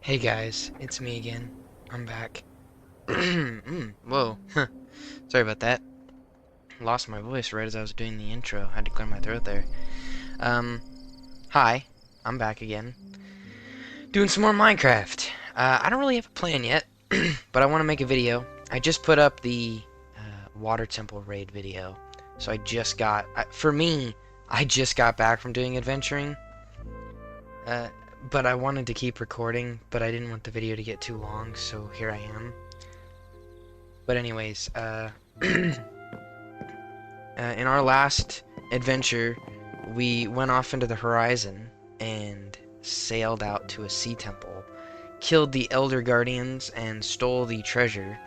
Hey guys, it's me again. I'm back. Whoa. Sorry about that. Lost my voice right as I was doing the intro. Had to clear my throat there. Um, Hi. I'm back again. Doing some more Minecraft. I don't really have a plan yet, but I want to make a video. I just put up the Water Temple raid video. So for me, I just got back from doing adventuring. Uh, but I wanted to keep recording, but I didn't want the video to get too long, so here I am. But anyways, in our last adventure, we went off into the horizon and sailed out to a sea temple, killed the Elder Guardians, and stole the treasure.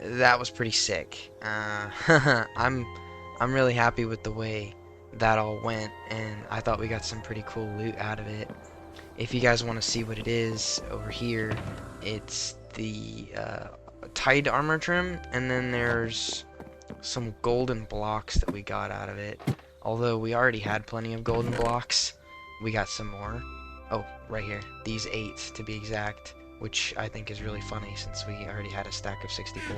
That was pretty sick. I'm really happy with the way that all went, and I thought we got some pretty cool loot out of it. If you guys want to see what it is over here, it's the Tide armor trim, and then there's some golden blocks that we got out of it. Although we already had plenty of golden blocks, we got some more. Oh, right here. These 8 to be exact, which I think is really funny since we already had a stack of 64.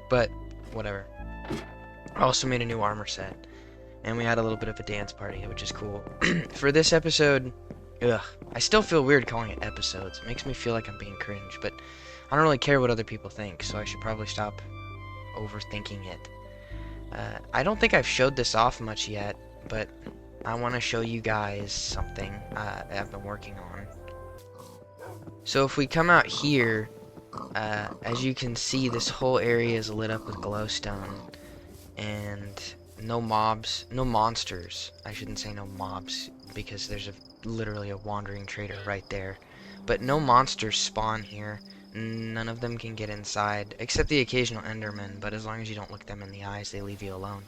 But, whatever. I also made a new armor set, and we had a little bit of a dance party, which is cool. For this episode, I still feel weird calling it episodes. It makes me feel like I'm being cringe, but I don't really care what other people think, so I should probably stop overthinking it. I don't think I've showed this off much yet, but I want to show you guys something I've been working on. So if we come out here, as you can see, this whole area is lit up with glowstone, and no monsters. I shouldn't say no mobs, because there's literally a wandering trader right there. But no monsters spawn here. None of them can get inside, except the occasional Enderman, but as long as you don't look them in the eyes, they leave you alone.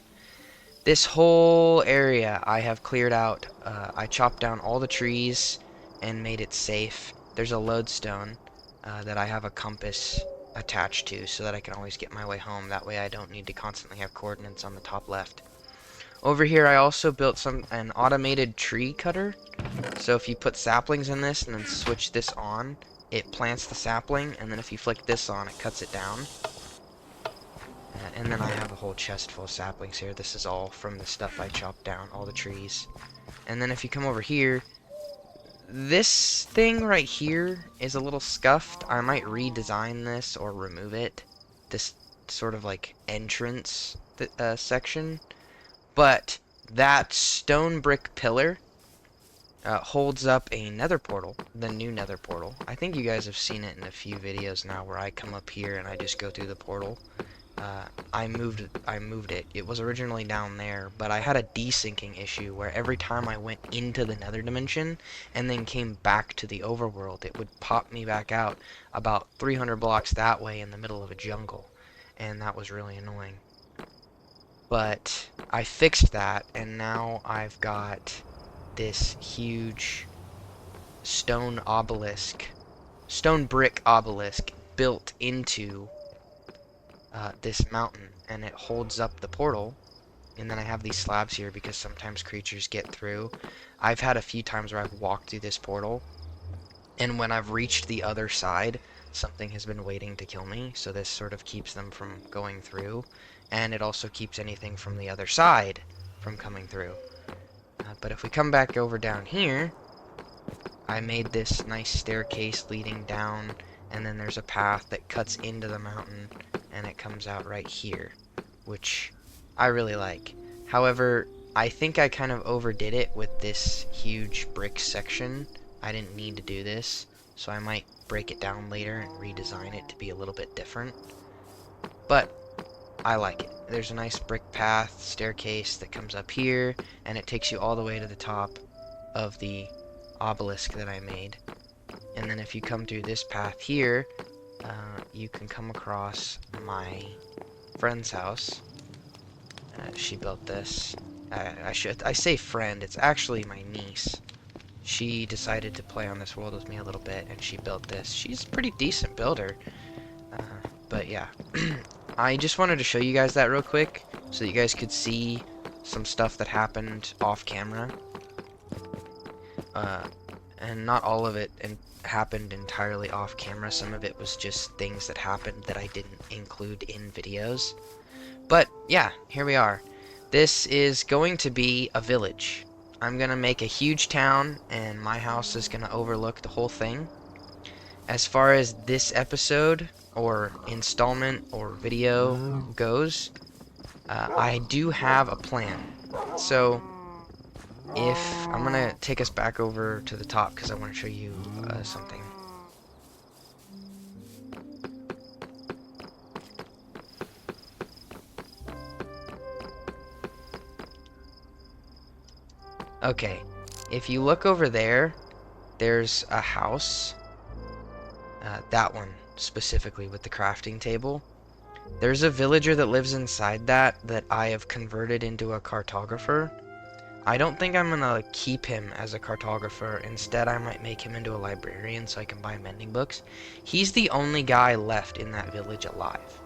This whole area I have cleared out. I chopped down all the trees and made it safe. There's a lodestone that I have a compass attached to so that I can always get my way home. That way I don't need to constantly have coordinates on the top left. Over here I also built an automated tree cutter. So if you put saplings in this and then switch this on, it plants the sapling, and then if you flick this on, it cuts it down. And then I have a whole chest full of saplings here. This is all from the stuff I chopped down, all the trees. And then if you come over here, this thing right here is a little scuffed. I might redesign this or remove it. This sort of like entrance section. But that stone brick pillar holds up a nether portal, the new nether portal. I think you guys have seen it in a few videos now where I come up here and I just go through the portal. I moved it. It was originally down there, but I had a desyncing issue where every time I went into the nether dimension and then came back to the overworld, it would pop me back out about 300 blocks that way in the middle of a jungle, and that was really annoying. But I fixed that, and now I've got this huge stone brick obelisk built into this mountain, and it holds up the portal. And then I have these slabs here because sometimes creatures get through. I've had a few times where I've walked through this portal, and when I've reached the other side, something has been waiting to kill me, so this sort of keeps them from going through, and it also keeps anything from the other side from coming through. But if we come back over down here, I made this nice staircase leading down, and then there's a path that cuts into the mountain, and it comes out right here, which I really like. However, I think I kind of overdid it with this huge brick section. I didn't need to do this, so I might break it down later and redesign it to be a little bit different. But I like it. There's a nice brick path, staircase that comes up here, and it takes you all the way to the top of the obelisk that I made. And then if you come through this path here, you can come across my friend's house. She built this. I say friend, it's actually my niece. She decided to play on this world with me a little bit, and she built this. She's a pretty decent builder. But yeah. I just wanted to show you guys that real quick, so that you guys could see some stuff that happened off camera. and not all of it happened entirely off camera. Some of it was just things that happened that I didn't include in videos. But yeah, here we are. This is going to be a village. I'm gonna make a huge town, and my house is gonna overlook the whole thing. As far as this episode, or installment, or video goes, I do have a plan. So, if I'm gonna take us back over to the top because I want to show you something. Okay, if you look over there, there's a house. That one specifically with the crafting table. There's a villager that lives inside that I have converted into a cartographer. I don't think I'm gonna keep him as a cartographer. Instead, I might make him into a librarian so I can buy mending books. He's the only guy left in that village alive.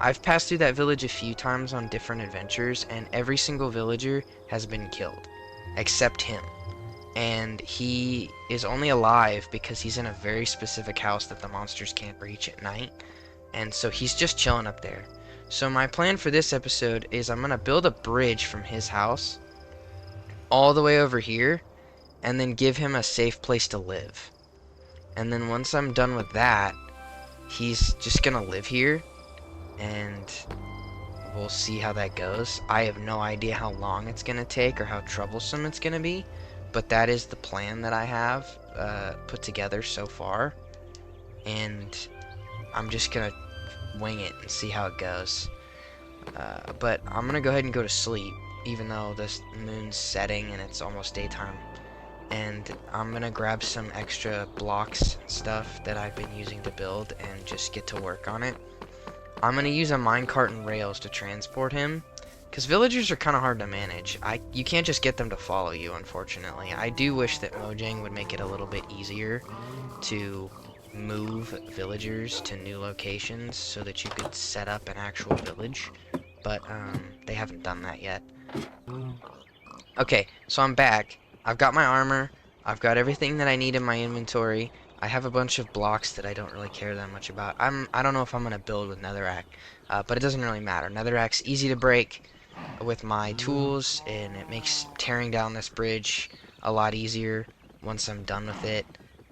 I've passed through that village a few times on different adventures, and every single villager has been killed, except him. And he is only alive because he's in a very specific house that the monsters can't reach at night. And so he's just chilling up there. So my plan for this episode is I'm gonna build a bridge from his house all the way over here, and then give him a safe place to live. And then once I'm done with that, he's just gonna live here, and we'll see how that goes. I have no idea how long it's gonna take or how troublesome it's gonna be, but that is the plan that I have put together so far, and I'm just gonna wing it and see how it goes. But I'm gonna go ahead and go to sleep, even though the moon's setting and it's almost daytime. And I'm gonna grab some extra blocks and stuff that I've been using to build and just get to work on it. I'm gonna use a minecart and rails to transport him, because villagers are kind of hard to manage. You can't just get them to follow you, unfortunately. I do wish that Mojang would make it a little bit easier to move villagers to new locations so that you could set up an actual village, but they haven't done that yet. Okay, so I'm back. I've got my armor. I've got everything that I need in my inventory. I have a bunch of blocks that I don't really care that much about. I don't know if I'm gonna build with netherrack, but it doesn't really matter. Netherrack's easy to break with my tools, and it makes tearing down this bridge a lot easier once I'm done with it.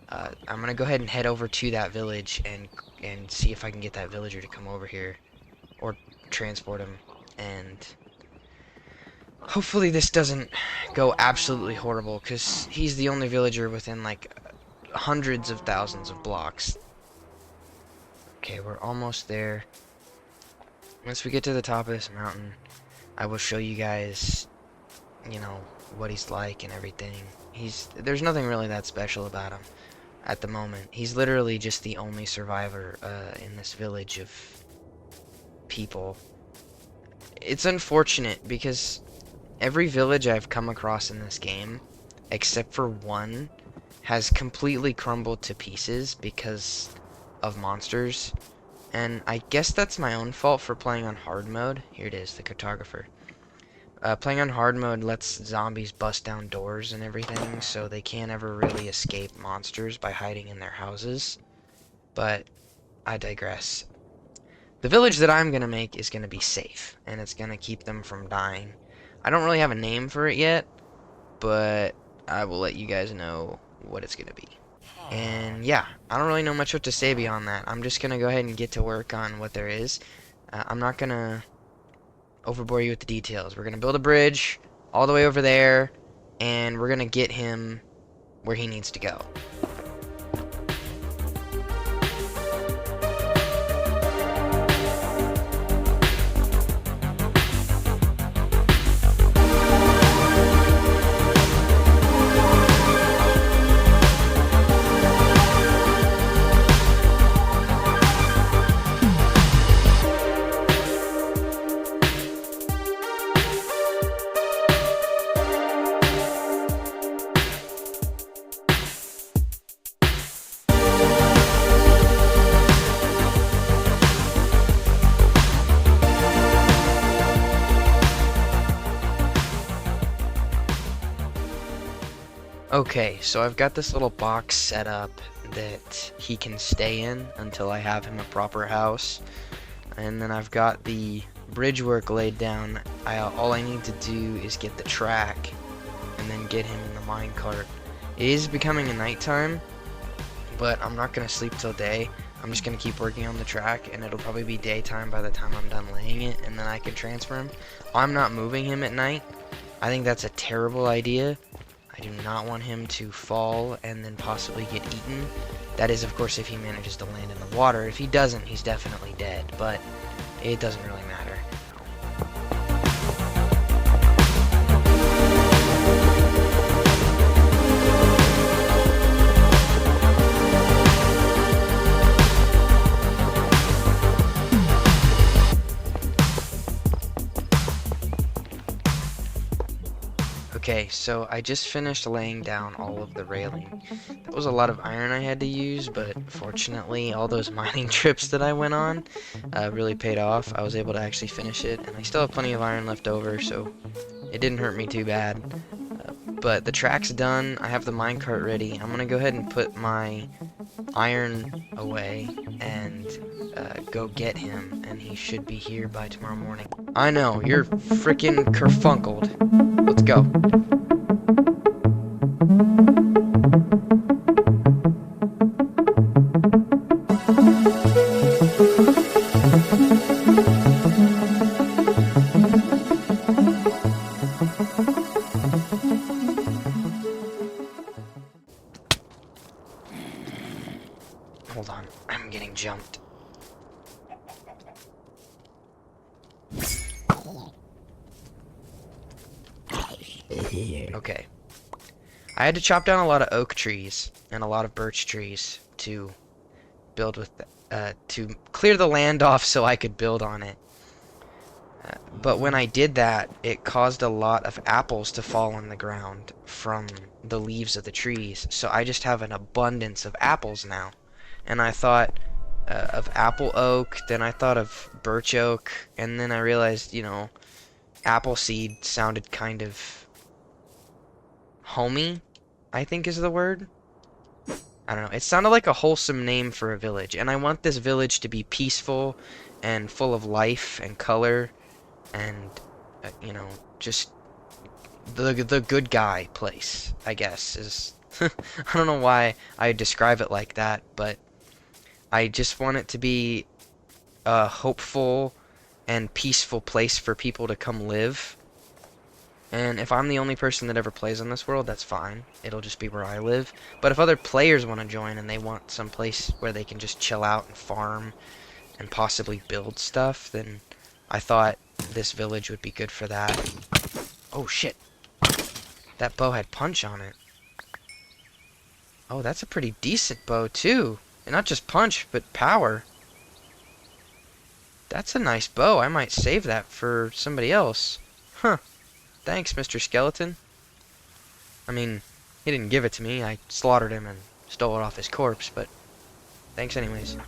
I'm gonna go ahead and head over to that village and see if I can get that villager to come over here, or transport him, and hopefully this doesn't go absolutely horrible, because he's the only villager within like hundreds of thousands of blocks. Okay, we're almost there. Once we get to the top of this mountain, I will show you guys, you know, what he's like and everything. There's nothing really that special about him at the moment. He's literally just the only survivor in this village of people. It's unfortunate because every village I've come across in this game, except for one, has completely crumbled to pieces because of monsters. And I guess that's my own fault for playing on hard mode. Here it is, the cartographer. Playing on hard mode lets zombies bust down doors and everything, so they can't ever really escape monsters by hiding in their houses. But I digress. The village that I'm gonna make is gonna be safe, and it's gonna keep them from dying. I don't really have a name for it yet, but I will let you guys know what it's gonna be. And yeah, I don't really know much what to say beyond that. I'm just gonna go ahead and get to work on what there is. I'm not gonna overbore you with the details. We're gonna build a bridge all the way over there, and we're gonna get him where he needs to go. Okay, so I've got this little box set up that he can stay in until I have him a proper house. And then I've got the bridge work laid down. All I need to do is get the track and then get him in the minecart. It is becoming a nighttime, but I'm not going to sleep till day. I'm just going to keep working on the track, and it'll probably be daytime by the time I'm done laying it, and then I can transfer him. I'm not moving him at night. I think that's a terrible idea. I do not want him to fall and then possibly get eaten. That is, of course, if he manages to land in the water. If he doesn't, he's definitely dead, but it doesn't really matter. Okay, so I just finished laying down all of the railing. That was a lot of iron I had to use, but fortunately all those mining trips that I went on really paid off. I was able to actually finish it, and I still have plenty of iron left over, so it didn't hurt me too bad. But the track's done. I have the minecart ready. I'm gonna go ahead and put my iron away and go get him, and he should be here by tomorrow morning. I know, you're freaking kerfunkled. Let's go. Hold on, I'm getting jumped. Okay. I had to chop down a lot of oak trees and a lot of birch trees to build with, to clear the land off so I could build on it. But when I did that, it caused a lot of apples to fall on the ground from the leaves of the trees. So I just have an abundance of apples now. And I thought of apple oak, then I thought of birch oak, and then I realized, you know, Appleseed sounded kind of homey, I think is the word. I don't know. It sounded like a wholesome name for a village, and I want this village to be peaceful and full of life and color and, you know, just the good guy place, I guess, is... I don't know why I describe it like that, but I just want it to be a hopeful and peaceful place for people to come live. And if I'm the only person that ever plays on this world, that's fine. It'll just be where I live. But if other players want to join and they want some place where they can just chill out and farm and possibly build stuff, then I thought this village would be good for that. Oh shit. That bow had punch on it. Oh, that's a pretty decent bow too. And not just punch, but power. That's a nice bow. I might save that for somebody else. Huh. Thanks, Mr. Skeleton. I mean, he didn't give it to me. I slaughtered him and stole it off his corpse, but thanks anyways.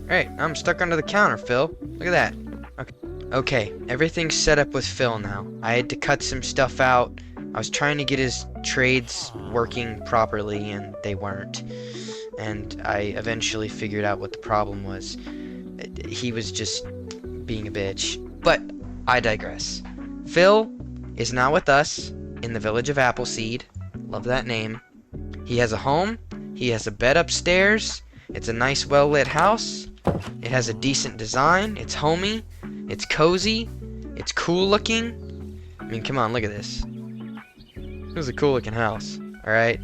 Alright, I'm stuck under the counter, Phil. Look at that. Okay, everything's set up with Phil now. I had to cut some stuff out. I was trying to get his trades working properly, and they weren't. And I eventually figured out what the problem was. He was just being a bitch. But I digress. Phil is now with us in the village of Appleseed. Love that name. He has a home. He has a bed upstairs. It's a nice, well-lit house. It has a decent design. It's homey. It's cozy. It's cool-looking. I mean, come on, look at this. This is a cool-looking house, alright?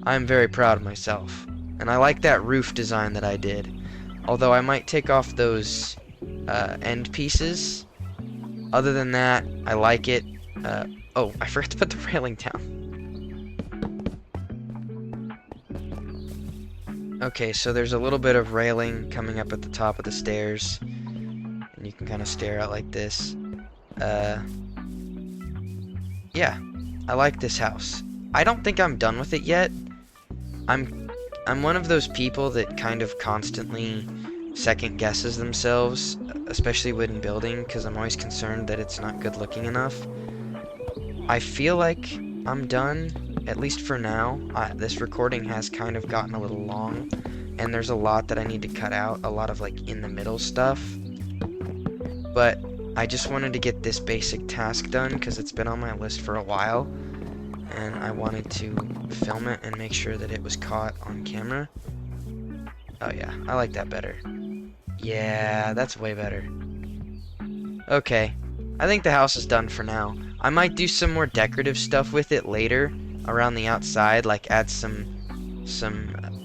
I'm very proud of myself. And I like that roof design that I did. Although I might take off those end pieces. Other than that, I like it. Oh, I forgot to put the railing down. Okay, so there's a little bit of railing coming up at the top of the stairs. And you can kind of stare out like this. Yeah, I like this house. I don't think I'm done with it yet. I'm one of those people that kind of constantly second guesses themselves, especially when building, because I'm always concerned that it's not good looking enough. I feel like I'm done, at least for now. This recording has kind of gotten a little long, and there's a lot that I need to cut out, a lot of like in the middle stuff. But I just wanted to get this basic task done because it's been on my list for a while, and I wanted to film it and make sure that it was caught on camera. Oh yeah, I like that better. Yeah, that's way better. Okay, I think the house is done for now. I might do some more decorative stuff with it later around the outside, like add some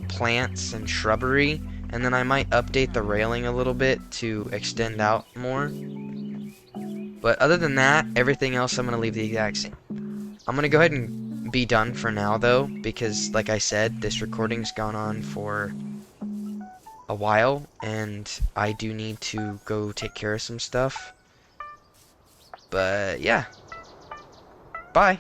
plants and shrubbery, and then I might update the railing a little bit to extend out more. But other than that, everything else I'm going to leave the exact same. I'm going to go ahead and be done for now, though, because, like I said, this recording's gone on for a while, and I do need to go take care of some stuff. But, yeah. Bye.